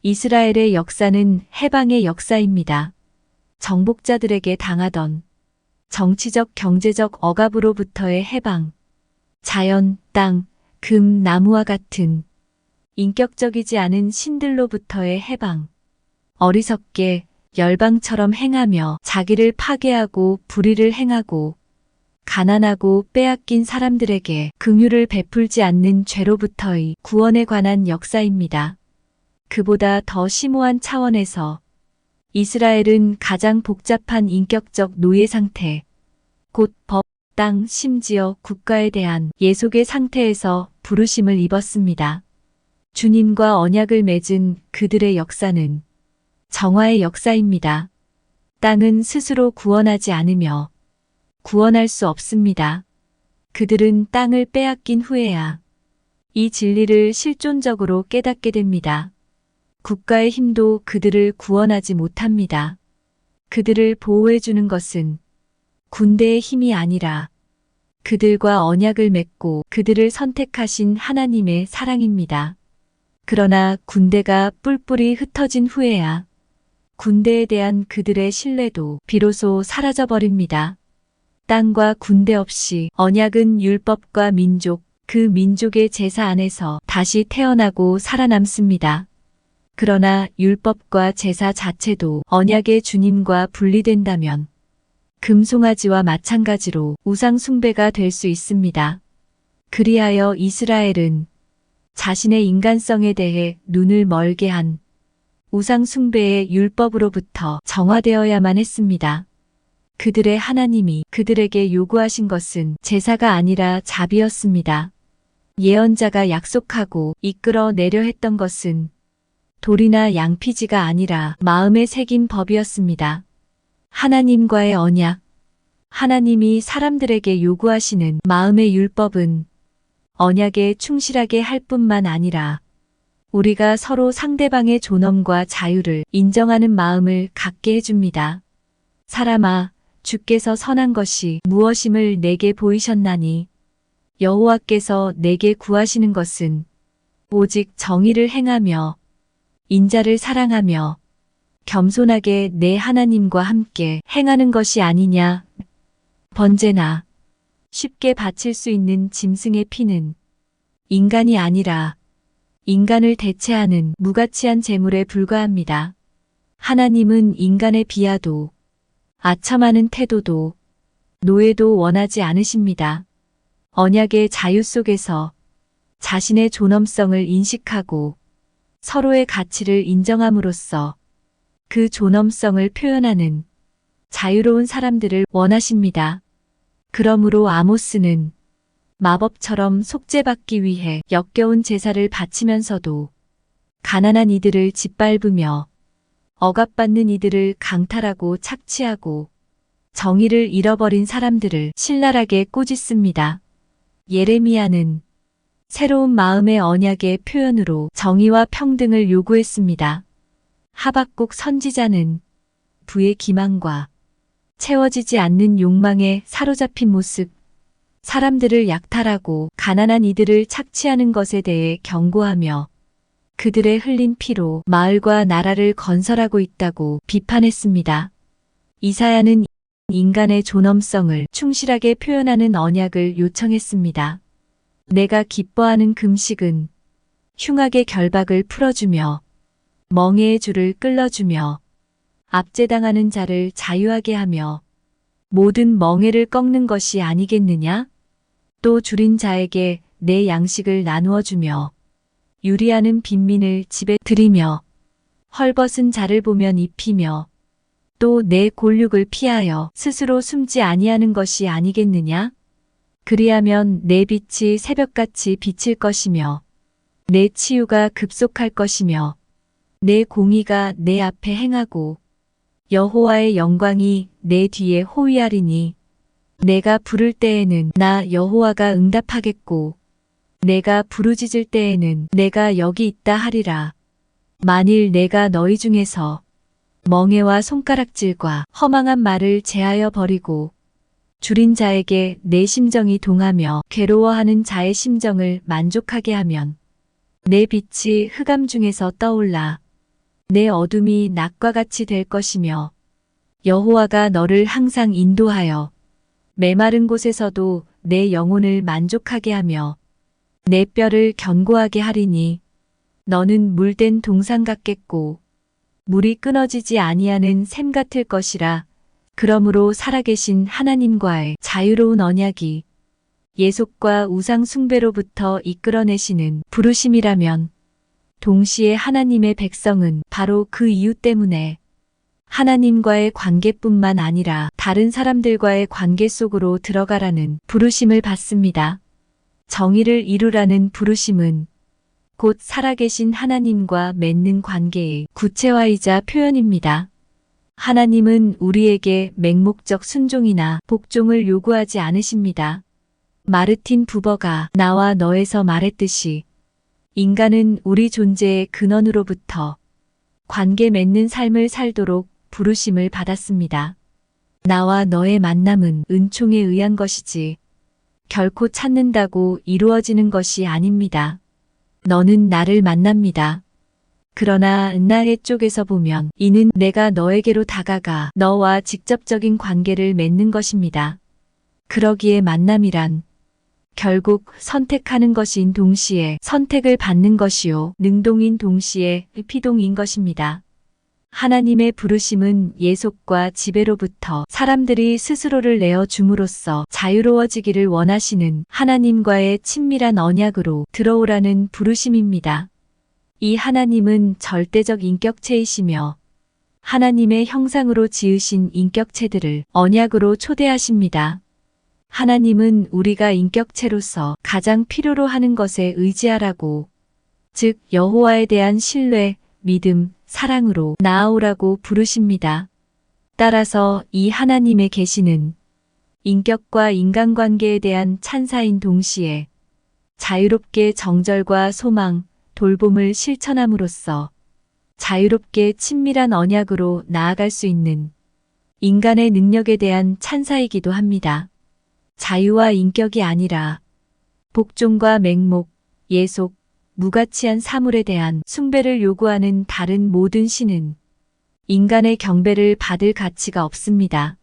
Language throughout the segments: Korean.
이스라엘의 역사는 해방의 역사입니다. 정복자들에게 당하던 정치적 경제적 억압으로부터의 해방, 자연, 땅, 금, 나무와 같은 인격적이지 않은 신들로부터의 해방, 어리석게 열방처럼 행하며 자기를 파괴하고 불의를 행하고 가난하고 빼앗긴 사람들에게 긍휼을 베풀지 않는 죄로부터의 구원에 관한 역사입니다. 그보다 더 심오한 차원에서 이스라엘은 가장 복잡한 인격적 노예 상태, 곧 법, 땅, 심지어 국가에 대한 예속의 상태에서 부르심을 입었습니다. 주님과 언약을 맺은 그들의 역사는 정화의 역사입니다. 땅은 스스로 구원하지 않으며 구원할 수 없습니다. 그들은 땅을 빼앗긴 후에야 이 진리를 실존적으로 깨닫게 됩니다. 국가의 힘도 그들을 구원하지 못합니다. 그들을 보호해주는 것은 군대의 힘이 아니라 그들과 언약을 맺고 그들을 선택하신 하나님의 사랑입니다. 그러나 군대가 뿔뿔이 흩어진 후에야 군대에 대한 그들의 신뢰도 비로소 사라져버립니다. 땅과 군대 없이 언약은 율법과 민족, 그 민족의 제사 안에서 다시 태어나고 살아남습니다. 그러나 율법과 제사 자체도 언약의 주님과 분리된다면 금송아지와 마찬가지로 우상 숭배가 될 수 있습니다. 그리하여 이스라엘은 자신의 인간성에 대해 눈을 멀게 한 우상 숭배의 율법으로부터 정화되어야만 했습니다. 그들의 하나님이 그들에게 요구하신 것은 제사가 아니라 자비였습니다. 예언자가 약속하고 이끌어 내려 했던 것은 돌이나 양피지가 아니라 마음에 새긴 법이었습니다. 하나님과의 언약, 하나님이 사람들에게 요구하시는 마음의 율법은 언약에 충실하게 할 뿐만 아니라 우리가 서로 상대방의 존엄과 자유를 인정하는 마음을 갖게 해줍니다. 사람아, 주께서 선한 것이 무엇임을 내게 보이셨나니 여호와께서 내게 구하시는 것은 오직 정의를 행하며 인자를 사랑하며 겸손하게 내 하나님과 함께 행하는 것이 아니냐. 번제나 쉽게 바칠 수 있는 짐승의 피는 인간이 아니라 인간을 대체하는 무가치한 재물에 불과합니다. 하나님은 인간의 비하도 아첨하는 태도도 노예도 원하지 않으십니다. 언약의 자유 속에서 자신의 존엄성을 인식하고 서로의 가치를 인정함으로써 그 존엄성을 표현하는 자유로운 사람들을 원하십니다. 그러므로 아모스는 마법처럼 속죄받기 위해 역겨운 제사를 바치면서도 가난한 이들을 짓밟으며 억압받는 이들을 강탈하고 착취하고 정의를 잃어버린 사람들을 신랄하게 꾸짖습니다. 예레미야는 새로운 마음의 언약의 표현으로 정의와 평등을 요구했습니다. 하박국 선지자는 부의 기망과 채워지지 않는 욕망에 사로잡힌 모습, 사람들을 약탈하고 가난한 이들을 착취하는 것에 대해 경고하며 그들의 흘린 피로 마을과 나라를 건설하고 있다고 비판했습니다. 이사야는 인간의 존엄성을 충실하게 표현하는 언약을 요청했습니다. 내가 기뻐하는 금식은 흉악의 결박을 풀어주며 멍에의 줄을 끌어주며 압제당하는 자를 자유하게 하며 모든 멍에를 꺾는 것이 아니겠느냐? 또 줄인 자에게 내 양식을 나누어 주며 유리하는 빈민을 집에 들이며 헐벗은 자를 보면 입히며 또 내 골육을 피하여 스스로 숨지 아니하는 것이 아니겠느냐? 그리하면 내 빛이 새벽같이 비칠 것이며 내 치유가 급속할 것이며 내 공의가 내 앞에 행하고 여호와의 영광이 내 뒤에 호위하리니 내가 부를 때에는 나 여호와가 응답하겠고 내가 부르짖을 때에는 내가 여기 있다 하리라. 만일 내가 너희 중에서 멍에와 손가락질과 허망한 말을 제하여 버리고 줄인 자에게 내 심정이 동하며 괴로워하는 자의 심정을 만족하게 하면 내 빛이 흑암 중에서 떠올라 내 어둠이 낮과 같이 될 것이며 여호와가 너를 항상 인도하여 메마른 곳에서도 내 영혼을 만족하게 하며 내 뼈를 견고하게 하리니 너는 물된 동산 같겠고 물이 끊어지지 아니하는 샘 같을 것이라. 그러므로 살아계신 하나님과의 자유로운 언약이 예속과 우상 숭배로부터 이끌어내시는 부르심이라면 동시에 하나님의 백성은 바로 그 이유 때문에 하나님과의 관계뿐만 아니라 다른 사람들과의 관계 속으로 들어가라는 부르심을 받습니다. 정의를 이루라는 부르심은 곧 살아계신 하나님과 맺는 관계의 구체화이자 표현입니다. 하나님은 우리에게 맹목적 순종이나 복종을 요구하지 않으십니다. 마르틴 부버가 나와 너에서 말했듯이 인간은 우리 존재의 근원으로부터 관계 맺는 삶을 살도록 부르심을 받았습니다. 나와 너의 만남은 은총에 의한 것이지 결코 찾는다고 이루어지는 것이 아닙니다. 너는 나를 만납니다. 그러나 나의 쪽에서 보면 이는 내가 너에게로 다가가 너와 직접적인 관계를 맺는 것입니다. 그러기에 만남이란 결국 선택하는 것인 동시에 선택을 받는 것이요 능동인 동시에 피동인 것입니다. 하나님의 부르심은 예속과 지배로부터 사람들이 스스로를 내어 줌으로써 자유로워지기를 원하시는 하나님과의 친밀한 언약으로 들어오라는 부르심입니다. 이 하나님은 절대적 인격체이시며 하나님의 형상으로 지으신 인격체들을 언약으로 초대하십니다. 하나님은 우리가 인격체로서 가장 필요로 하는 것에 의지하라고, 즉 여호와에 대한 신뢰, 믿음, 사랑으로 나아오라고 부르십니다. 따라서 이 하나님의 계시는 인격과 인간관계에 대한 찬사인 동시에 자유롭게 정절과 소망, 돌봄을 실천함으로써 자유롭게 친밀한 언약으로 나아갈 수 있는 인간의 능력에 대한 찬사이기도 합니다. 자유와 인격이 아니라 복종과 맹목, 예속, 무가치한 사물에 대한 숭배를 요구하는 다른 모든 신은 인간의 경배를 받을 가치가 없습니다.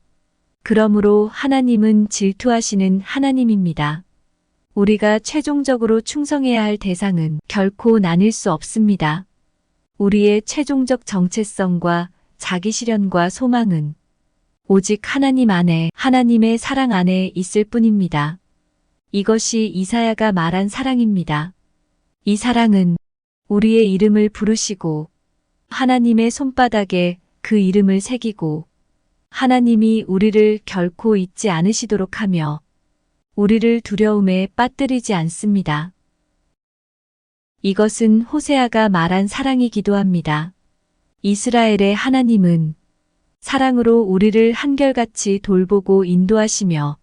그러므로 하나님은 질투하시는 하나님입니다. 우리가 최종적으로 충성해야 할 대상은 결코 나뉠 수 없습니다. 우리의 최종적 정체성과 자기 실현과 소망은 오직 하나님 안에, 하나님의 사랑 안에 있을 뿐입니다. 이것이 이사야가 말한 사랑입니다. 이 사랑은 우리의 이름을 부르시고 하나님의 손바닥에 그 이름을 새기고 하나님이 우리를 결코 잊지 않으시도록 하며 우리를 두려움에 빠뜨리지 않습니다. 이것은 호세아가 말한 사랑이기도 합니다. 이스라엘의 하나님은 사랑으로 우리를 한결같이 돌보고 인도하시며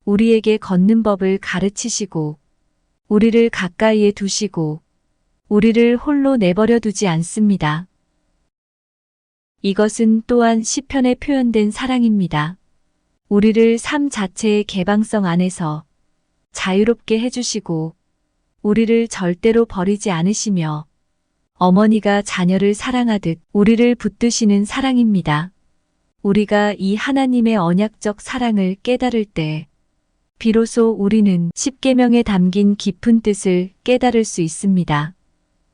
우리에게 걷는 법을 가르치시고 우리를 가까이에 두시고 우리를 홀로 내버려 두지 않습니다. 이것은 또한 시편에 표현된 사랑입니다. 우리를 삶 자체의 개방성 안에서 자유롭게 해주시고 우리를 절대로 버리지 않으시며 어머니가 자녀를 사랑하듯 우리를 붙드시는 사랑입니다. 우리가 이 하나님의 언약적 사랑을 깨달을 때 비로소 우리는 십계명에 담긴 깊은 뜻을 깨달을 수 있습니다.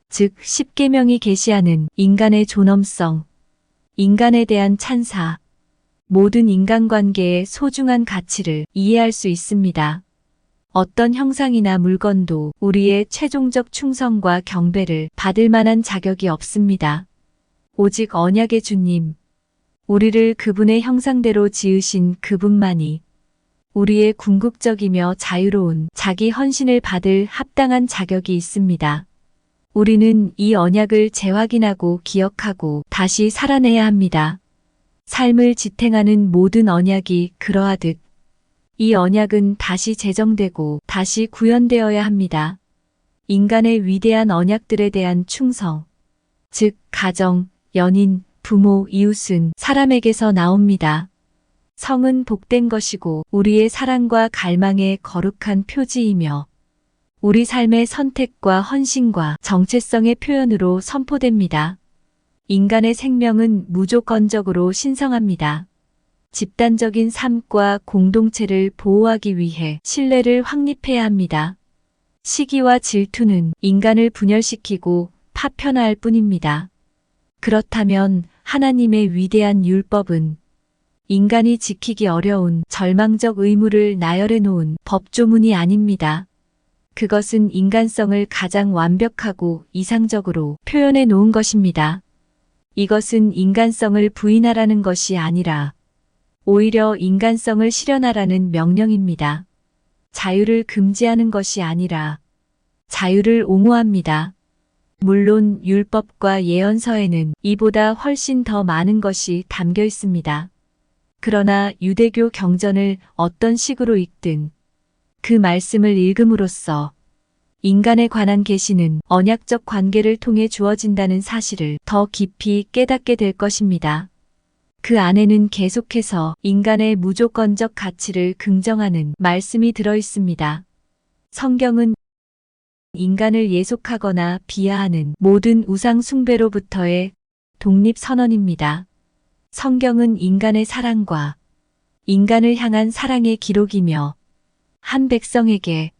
즉 십계명이 계시하는 인간의 존엄성, 인간에 대한 찬사, 모든 인간관계의 소중한 가치를 이해할 수 있습니다. 어떤 형상이나 물건도 우리의 최종적 충성과 경배를 받을 만한 자격이 없습니다. 오직 언약의 주님, 우리를 그분의 형상대로 지으신 그분만이 우리의 궁극적이며 자유로운 자기 헌신을 받을 합당한 자격이 있습니다. 우리는 이 언약을 재확인하고 기억하고 다시 살아내야 합니다. 삶을 지탱하는 모든 언약이 그러하듯 이 언약은 다시 제정되고 다시 구현되어야 합니다. 인간의 위대한 언약들에 대한 충성, 즉 가정, 연인, 부모, 이웃은 사람에게서 나옵니다. 성은 복된 것이고 우리의 사랑과 갈망의 거룩한 표지이며 우리 삶의 선택과 헌신과 정체성의 표현으로 선포됩니다. 인간의 생명은 무조건적으로 신성합니다. 집단적인 삶과 공동체를 보호하기 위해 신뢰를 확립해야 합니다. 시기와 질투는 인간을 분열시키고 파편화할 뿐입니다. 그렇다면 하나님의 위대한 율법은 인간이 지키기 어려운 절망적 의무를 나열해 놓은 법조문이 아닙니다. 그것은 인간성을 가장 완벽하고 이상적으로 표현해 놓은 것입니다. 이것은 인간성을 부인하라는 것이 아니라 오히려 인간성을 실현하라는 명령입니다. 자유를 금지하는 것이 아니라 자유를 옹호합니다. 물론 율법과 예언서에는 이보다 훨씬 더 많은 것이 담겨 있습니다. 그러나 유대교 경전을 어떤 식으로 읽든 그 말씀을 읽음으로써 인간에 관한 계시는 언약적 관계를 통해 주어진다는 사실을 더 깊이 깨닫게 될 것입니다. 그 안에는 계속해서 인간의 무조건적 가치를 긍정하는 말씀이 들어 있습니다. 성경은 인간을 예속하거나 비하하는 모든 우상 숭배로부터의 독립 선언입니다. 성경은 인간의 사랑과 인간을 향한 사랑의 기록이며 한 백성에게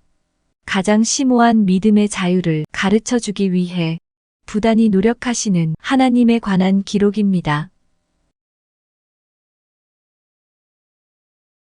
가장 심오한 믿음의 자유를 가르쳐 주기 위해 부단히 노력하시는 하나님에 관한 기록입니다.